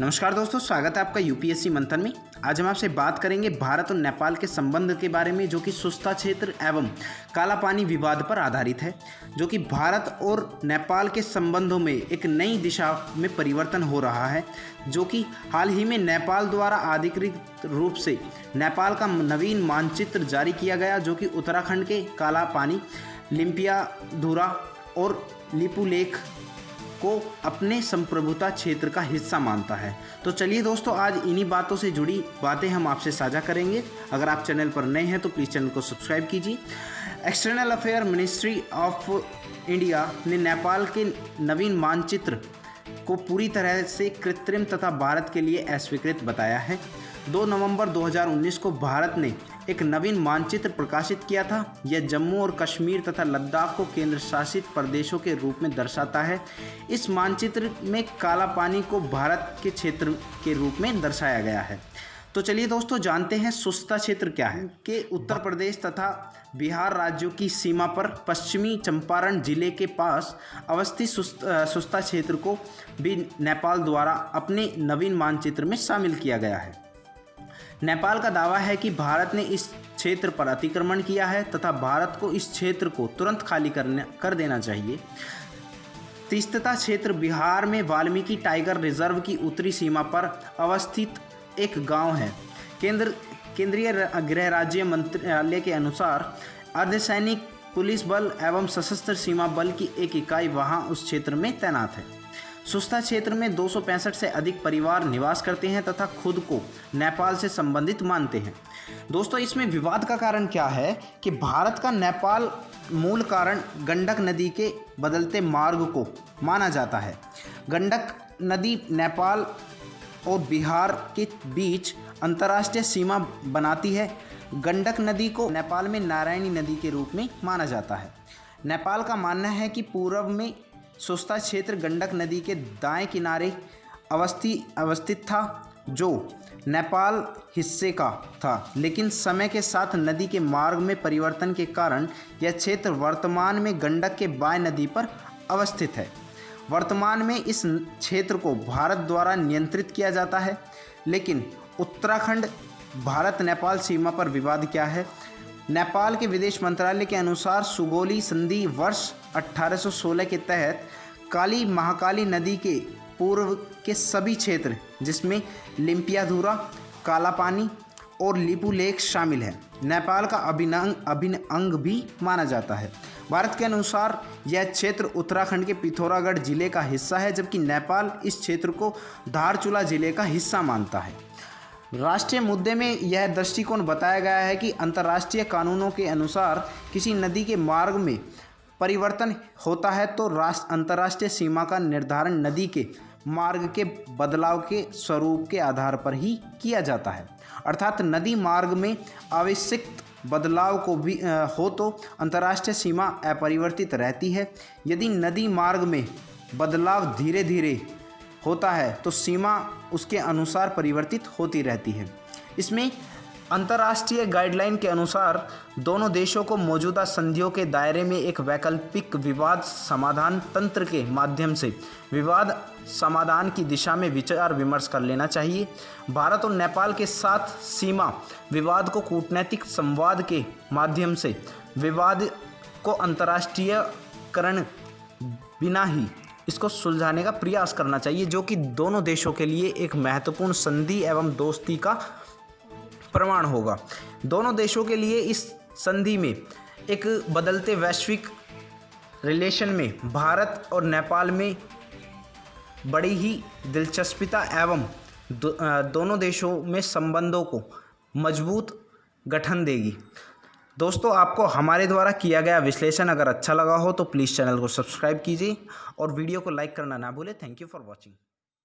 नमस्कार दोस्तों, स्वागत है आपका यूपीएससी मंथन में। आज हम आपसे बात करेंगे भारत और नेपाल के संबंध के बारे में, जो कि सुस्ता क्षेत्र एवं काला पानी विवाद पर आधारित है, जो कि भारत और नेपाल के संबंधों में एक नई दिशा में परिवर्तन हो रहा है। जो कि हाल ही में नेपाल द्वारा अधिकृत रूप से नेपाल का नवीन मानचित्र जारी किया गया, जो कि उत्तराखंड के काला पानी, लिम्पियाधुरा और लिपुलेख को अपने संप्रभुता क्षेत्र का हिस्सा मानता है। तो चलिए दोस्तों, आज इन्हीं बातों से जुड़ी बातें हम आपसे साझा करेंगे। अगर आप चैनल पर नए हैं तो प्लीज़ चैनल को सब्सक्राइब कीजिए। External affair ministry of India ने नेपाल के नवीन मानचित्र को पूरी तरह से कृत्रिम तथा भारत के लिए अस्वीकृत बताया है। 2 नवंबर 2019 को भारत ने एक नवीन मानचित्र प्रकाशित किया था। यह जम्मू और कश्मीर तथा लद्दाख को केंद्र शासित प्रदेशों के रूप में दर्शाता है। इस मानचित्र में काला पानी को भारत के क्षेत्र के रूप में दर्शाया गया है। तो चलिए दोस्तों, जानते हैं सुस्ता क्षेत्र क्या है। कि उत्तर प्रदेश तथा बिहार राज्यों की सीमा पर पश्चिमी चंपारण जिले के पास अवस्थित सुस्ता क्षेत्र को भी नेपाल द्वारा अपने नवीन मानचित्र में शामिल किया गया है। नेपाल का दावा है कि भारत ने इस क्षेत्र पर अतिक्रमण किया है तथा भारत को इस क्षेत्र को तुरंत खाली कर देना चाहिए। तिस्ता क्षेत्र बिहार में वाल्मीकि टाइगर रिजर्व की उत्तरी सीमा पर अवस्थित एक गांव है। केंद्रीय गृह राज्य मंत्रालय के अनुसार अर्धसैनिक पुलिस बल एवं सशस्त्र सीमा बल की एक इकाई वहां उस क्षेत्र में तैनात है। सुस्ता क्षेत्र में 265 से अधिक परिवार निवास करते हैं तथा खुद को नेपाल से संबंधित मानते हैं। दोस्तों, इसमें विवाद का कारण क्या है कि भारत का नेपाल मूल कारण गंडक नदी के बदलते मार्ग को माना जाता है। गंडक नदी नेपाल और बिहार के बीच अंतर्राष्ट्रीय सीमा बनाती है। गंडक नदी को नेपाल में नारायणी नदी के रूप में माना जाता है। नेपाल का मानना है कि पूर्व में सुस्ता क्षेत्र गंडक नदी के दाएं किनारे अवस्थित था, जो नेपाल हिस्से का था, लेकिन समय के साथ नदी के मार्ग में परिवर्तन के कारण यह क्षेत्र वर्तमान में गंडक के बाएं नदी पर अवस्थित है। वर्तमान में इस क्षेत्र को भारत द्वारा नियंत्रित किया जाता है। लेकिन उत्तराखंड भारत नेपाल सीमा पर विवाद क्या है। नेपाल के विदेश मंत्रालय के अनुसार सुगौली संधि वर्ष 1816 के तहत काली महाकाली नदी के पूर्व के सभी क्षेत्र, जिसमें लिम्पियाधुरा, काला पानी और लिपुलेख शामिल है, नेपाल का अभिन्न अंग भी माना जाता है। भारत के अनुसार यह क्षेत्र उत्तराखंड के पिथौरागढ़ जिले का हिस्सा है, जबकि नेपाल इस क्षेत्र को धारचूला जिले का हिस्सा मानता है। राष्ट्रीय मुद्दे में यह दृष्टिकोण बताया गया है कि अंतर्राष्ट्रीय कानूनों के अनुसार किसी नदी के मार्ग में परिवर्तन होता है तो अंतर्राष्ट्रीय सीमा का निर्धारण नदी के मार्ग के बदलाव के स्वरूप के आधार पर ही किया जाता है। अर्थात नदी मार्ग में आवश्यक बदलाव को भी हो तो अंतर्राष्ट्रीय सीमा अपरिवर्तित रहती है। यदि नदी मार्ग में बदलाव धीरे धीरे होता है तो सीमा उसके अनुसार परिवर्तित होती रहती है। इसमें अंतर्राष्ट्रीय गाइडलाइन के अनुसार दोनों देशों को मौजूदा संधियों के दायरे में एक वैकल्पिक विवाद समाधान तंत्र के माध्यम से विवाद समाधान की दिशा में विचार विमर्श कर लेना चाहिए। भारत और नेपाल के साथ सीमा विवाद को कूटनैतिक संवाद के माध्यम से विवाद को अंतर्राष्ट्रीयकरण बिना ही इसको सुलझाने का प्रयास करना चाहिए, जो कि दोनों देशों के लिए एक महत्वपूर्ण संधि एवं दोस्ती का प्रमाण होगा। दोनों देशों के लिए इस संधि में एक बदलते वैश्विक रिलेशन में भारत और नेपाल में बड़ी ही दिलचस्पिता एवं दोनों देशों में संबंधों को मजबूत गठन देगी। दोस्तों, आपको हमारे द्वारा किया गया विश्लेषण अगर अच्छा लगा हो तो प्लीज़ चैनल को सब्सक्राइब कीजिए और वीडियो को लाइक करना ना भूलें। Thank you for watching.